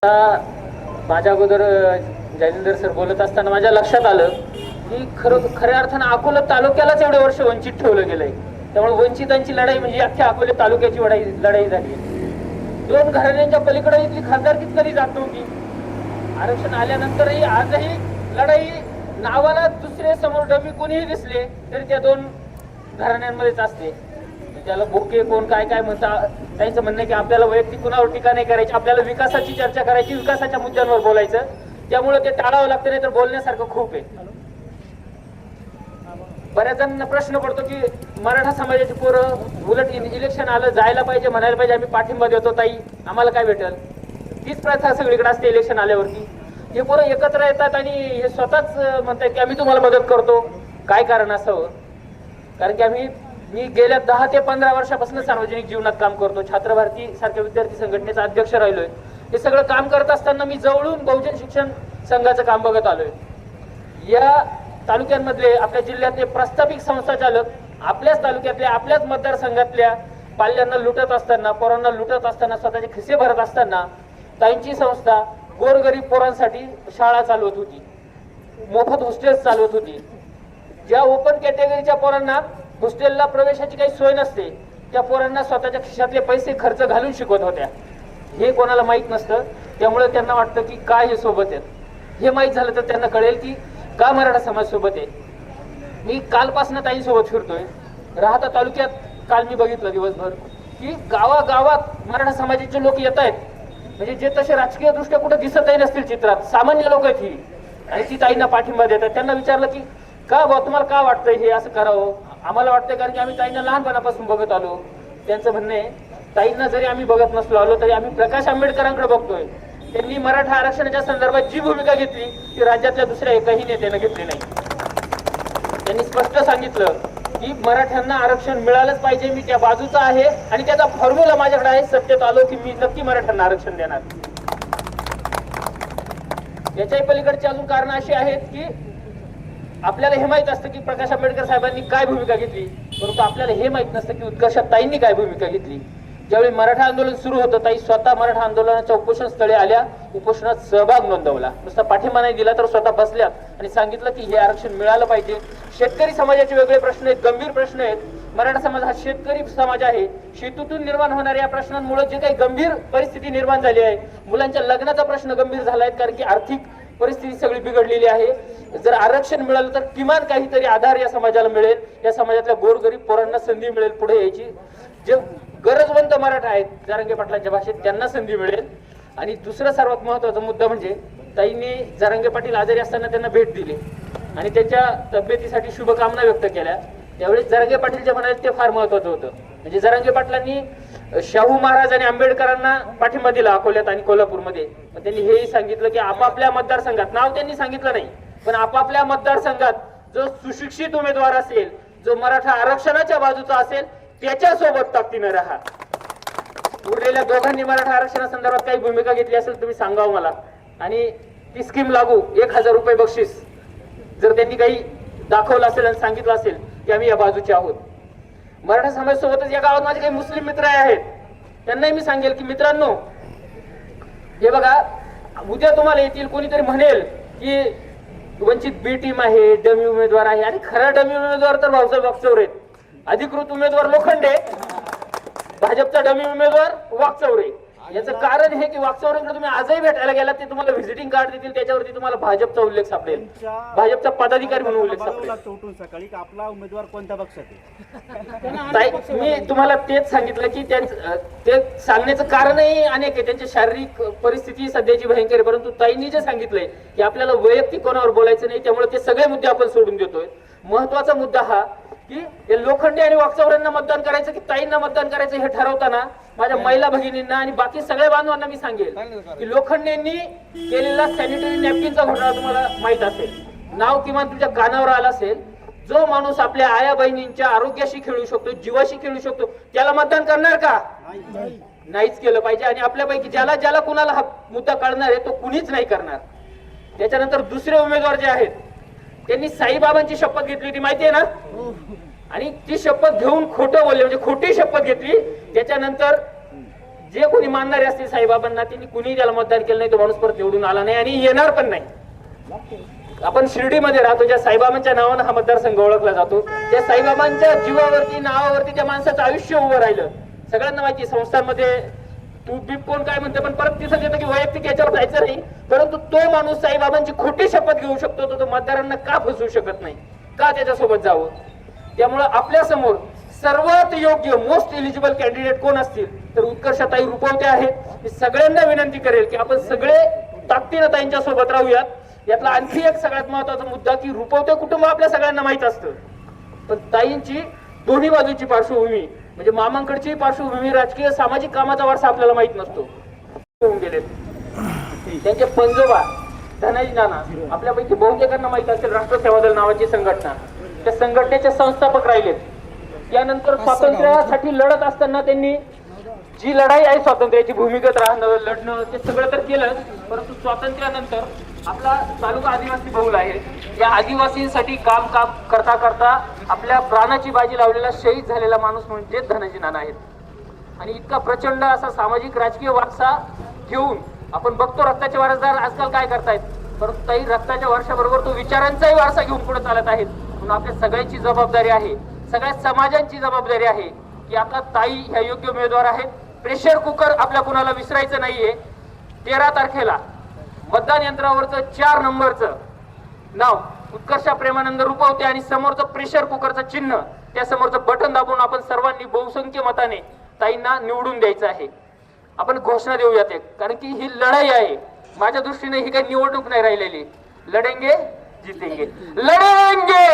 माझ्या अगोदर जयेंद्र सर बोलत असताना माझ्या लक्षात आलं की खऱ्या अर्थानं अकोला तालुक्यालाच एवढे वर्ष वंचित ठेवलं गेलंय. त्यामुळे वंचितांची लढाई म्हणजे अख्ख्या अकोले तालुक्याची लढाई झाली. दोन घराण्यांच्या पलीकडे इथली खासदारकीच कधी जात नव्हती. आरक्षण आल्यानंतरही आजही लढाई नावाला दुसरे समोर डबी कोणीही दिसले तरी त्या दोन घराण्यांमध्येच असते. त्याला बोके कोण काय काय म्हणतात, त्यांचं म्हणणं की आपल्याला वैयक्तिक कुणावर टीका नाही करायची, आपल्याला विकासाची चर्चा करायची, विकासाच्या मुद्द्यांवर बोलायचं. त्यामुळे ते टाळावं लागतं, नाही तर बोलण्यासारखं खूप आहे. बऱ्याच जणांना प्रश्न पडतो की मराठा समाजाची पोरं उलट इलेक्शन आलं जायला पाहिजे, म्हणायला पाहिजे आम्ही पाठिंबा देतो, ताई आम्हाला काय भेटेल. तीच प्रथा सगळीकडे असते इलेक्शन आल्यावरती. हे पोरं एकत्र येतात आणि हे स्वतःच म्हणतात की आम्ही तुम्हाला मदत करतो. काय कारण असावं? कारण की मी गेल्या 10 ते 15 वर्षापासून सार्वजनिक जीवनात काम करतो. छात्र भारती सारख्या विद्यार्थी संघटनेचा अध्यक्ष राहिलोय. हे सगळं काम करत असताना मी जवळून बहुजन शिक्षण संघाचं काम बघत आलोय. या तालुक्यांमधले आपल्या जिल्ह्यातले प्रस्थापित संस्थाचालक आपल्याच तालुक्यातल्या आपल्याच मतदारसंघातल्या पाल्यांना लुटत असताना, पोरांना लुटत असताना, स्वतःचे खिसे भरत असताना ताईंची संस्था गोरगरीब पोरांसाठी शाळा चालवत होती, मोफत हॉस्टेल्स चालवत होती. ज्या ओपन कॅटेगरीच्या पोरांना हॉस्टेलला प्रवेशाची काही सोय नसते त्या पोरांना स्वतःच्या खिशातले पैसे खर्च घालून शिकवत होत्या. हे कोणाला माहीत नसतं. त्यामुळे त्यांना वाटतं की काय हे सोबत आहेत. हे माहीत झालं तर त्यांना कळेल की का मराठा समाज सोबत आहे. मी कालपासून ताईंसोबत फिरतोय. राहता तालुक्यात काल मी बघितलं दिवसभर की गावागावात मराठा समाजाचे लोक येत आहेत. म्हणजे जे तसे राजकीय दृष्ट्या कुठे दिसतही नसतील चित्रात, सामान्य लोक आहेत ही, आणि ती ताईंना पाठिंबा देतात. त्यांना विचारलं की का बा तुम्हाला का वाटतंय हे असं करावं? आम्हाला वाटतंय कारण की आम्ही ताईंना लहानपणापासून बघत आलो. त्यांचं म्हणणं आहे ताईंना जरी आम्ही बघत नसलो आलो तरी आम्ही प्रकाश आंबेडकरांकडे बघतोय. त्यांनी मराठा आरक्षणाच्या संदर्भात जी भूमिका घेतली ती राज्यातल्या दुसऱ्या एकही नेत्यानं घेतली नाही. त्यांनी स्पष्ट सांगितलं की मराठ्यांना आरक्षण मिळालंच पाहिजे, मी त्या बाजूचा आहे आणि त्याचा फॉर्म्युला माझ्याकडे आहे. सत्तेत आलो की मी नक्की मराठ्यांना आरक्षण देणार. याच्याही पलीकडची अजून कारण अशी आहेत की आपल्याला हे माहित असतं की प्रकाश आंबेडकर साहेबांनी काय भूमिका घेतली, परंतु आपल्याला हे माहित नसतं की उत्कर्षात ताईंनी काय भूमिका घेतली. ज्यावेळी मराठा आंदोलन सुरू होतं ताई स्वतः मराठा आंदोलनाच्या उपोषण स्थळी आल्या, उपोषणात सहभाग नोंदवला. नुसता पाठिंबा नाही दिला तर स्वतः बसल्या आणि सांगितलं की हे आरक्षण मिळालं पाहिजे. शेतकरी समाजाचे वेगळे प्रश्न आहेत, गंभीर प्रश्न आहेत. मराठा समाज हा शेतकरी समाज आहे. शेतीतून निर्माण होणाऱ्या या प्रश्नांमुळे जे काही गंभीर परिस्थिती निर्माण झाली आहे, मुलांच्या लग्नाचा प्रश्न गंभीर झाला आहे कारण की आर्थिक परिस्थिती सगळी बिघडलेली आहे. जर आरक्षण मिळालं तर किमान काहीतरी आधार या समाजाला मिळेल, या समाजातल्या गोरगरीब पोरांना संधी मिळेल पुढे यायची. जे गरजवंत मराठा आहेत जरांगे पाटलांच्या भाषेत त्यांना संधी मिळेल. आणि दुसरा सर्वात महत्वाचा मुद्दा म्हणजे ताईंनी जरांगे पाटील आजारी असताना त्यांना भेट दिली आणि त्यांच्या तब्येतीसाठी शुभकामना व्यक्त केल्या. त्यावेळेस जरांगे पाटील जे म्हणाले ते फार महत्वाचं होतं. म्हणजे जरांगे पाटलांनी शाहू महाराज आणि आंबेडकरांना पाठिंबा दिला अकोल्यात आणि कोल्हापूरमध्ये. पण त्यांनी हेही सांगितलं की आपापल्या मतदारसंघात, नाव त्यांनी सांगितलं नाही, पण आपापल्या मतदारसंघात जो सुशिक्षित उमेदवार असेल, जो मराठा आरक्षणाच्या बाजूचा असेल त्याच्यासोबत ताकदीने राहा. उरलेल्या दोघांनी मराठा आरक्षणासंदर्भात काही भूमिका घेतली असेल तुम्ही सांगावं मला. आणि ती स्कीम लागू 1000 रुपये बक्षीस जर त्यांनी काही दाखवलं असेल आणि सांगितलं असेल की आम्ही या बाजूचे आहोत. मराठा समाज सोबतच या गावात माझे काही मुस्लिम मित्र आहेत, त्यांनाही मी सांगेल की मित्रांनो हे बघा, उद्या तुम्हाला येतील कोणीतरी म्हणेल की वंचित बी टीम आहे, डमी उमेदवार आहे. आणि खरा डमी उमेदवार तर भाऊसाहेब वागचौरे आहेत. अधिकृत उमेदवार लोखंडे, भाजपचा डमी उमेदवार वागचौरे. याचं कारण हे की वागचौरेंकडे तुम्ही आजही भेटायला गेलात ते तुम्हाला व्हिजिटिंग कार्ड देतील, त्याच्यावरती तुम्हाला भाजपचा उल्लेख सापडेल, भाजपचा पदाधिकारी म्हणून उल्लेख सापडेल. सकाळी आपला उमेदवार कोणत्या पक्षात आहे? मी तुम्हाला तेच सांगितलं की ते सांगण्याचं कारणही अनेक आहे. त्यांची शारीरिक परिस्थिती सध्याची भयंकर आहे. परंतु ताईंनी जे सांगितलंय की आपल्याला वैयक्तिक कोणावर बोलायचं नाही, त्यामुळे ते सगळे मुद्दे आपण सोडून देतोय. महत्वाचा मुद्दा हा की लोखंडे आणि वागचौऱ्यांना मतदान करायचं की ताईंना मतदान करायचं हे ठरवताना माझ्या महिला भगिनींना आणि बाकी सगळ्या बांधवांना मी सांगेल की लोखंडेंनी केलेला सॅनिटरी नॅपकिनचा घोटाळा तुम्हाला माहित असेल, नाव किमान तुमच्या कानावर आलं असेल. जो माणूस आपल्या आया बहिणींच्या आरोग्याशी खेळू शकतो, जीवाशी खेळू शकतो, त्याला मतदान करणार का? नाहीच केलं पाहिजे. आणि आपल्यापैकी ज्याला कुणाला हा मुद्दा कळणार आहे तो कुणीच नाही करणार. त्याच्यानंतर दुसरे उमेदवार जे आहेत त्यांनी साईबाबांची शपथ घेतली होती माहितीये ना, आणि ती शपथ घेऊन खोटं बोलले, म्हणजे खोटी शपथ घेतली. त्याच्यानंतर जे कोणी मानणारे असतील साईबाबांना त्यांनी कुणीही त्याला मतदान केलं नाही, तो माणूस परत निवडून आला नाही आणि येणार पण नाही. आपण शिर्डीमध्ये राहतो, ज्या साईबाबांच्या नावानं हा मतदारसंघ ओळखला जातो, त्या साईबाबांच्या जीवावरती नावावरती त्या माणसाचं आयुष्य उभं राहिलं. सगळ्यांना माहिती संस्थांमध्ये तू बीप कोण काय म्हणते, पण परत तिथं येतं की वैयक्तिक याच्यावर जायचं नाही. परंतु तो माणूस साईबाबांची खोटी शपथ घेऊ शकतो, तो मतदारांना का फसवू शकत नाही, का त्याच्यासोबत जावं? त्यामुळं आपल्या समोर सर्वात योग्य मोस्ट एलिजिबल कॅन्डिडेट कोण असतील तर उत्कर्षताई रुपवते आहेत. मी सगळ्यांना विनंती करेल की आपण सगळे ताकदीनं ताईंच्या सोबत राहूयात. यातला आणखी एक सगळ्यात महत्वाचा मुद्दा की रुपवते कुटुंब आपल्या सगळ्यांना माहित असतं, पण ताईंची दोन्ही बाजूची पार्श्वभूमी म्हणजे मामांकडची पार्श्वभूमी राजकीय सामाजिक कामाचा वारसा आपल्याला माहित नसतो. होऊन गेले त्यांचे पंजोबा धनाजी नाना आपल्यापैकी बहुतेकांना माहित असेल, राष्ट्र सेवा दल नावाची संघटना, त्या संघटनेचे संस्थापक राहिलेत. त्यानंतर स्वातंत्र्यासाठी लढत असताना त्यांनी जी लढाई आहे स्वातंत्र्याची भूमिगत राहणं लढणं ते सगळं तर केलं, परंतु स्वातंत्र्यानंतर आपला तालुका आदिवासी बहुल आहे, या आदिवासींसाठी काम काम करता करता आपल्या प्राणाची बाजी लावलेला शहीद झालेला माणूस म्हणजे धनाजी नाना आहेत. आणि इतका प्रचंड असा सामाजिक राजकीय वारसा घेऊन आपण बघतो रक्ताचे वारसदार आजकाल काय करतायत, परंतु ताई रक्ताच्या वारशाबरोबर तो विचारांचाही वारसा घेऊन पुढे चालत आहेत. म्हणून आपल्या सगळ्यांची जबाबदारी आहे, सगळ्या समाजांची जबाबदारी आहे की आता ताई ह्या योग्य उमेदवार आहेत. प्रेशर कुकर आपल्या कुणाला विसरायचं नाहीये. 13 तारखेला मतदान यंत्रावरचं 4 नंबरचं नाव उत्कर्षा प्रेमानंद रुपवते आणि समोरचं प्रेशर कुकरचं चिन्ह, त्या समोरचं बटन दाबून आपण सर्वांनी बहुसंख्य मताने ताईंना निवडून द्यायचं आहे. आपण घोषणा देऊयात एक, कारण की ही लढाई आहे. माझ्या दृष्टीने ही काही निवडणूक नाही राहिलेली. लढेंगे जितेंगे, लढेंगे.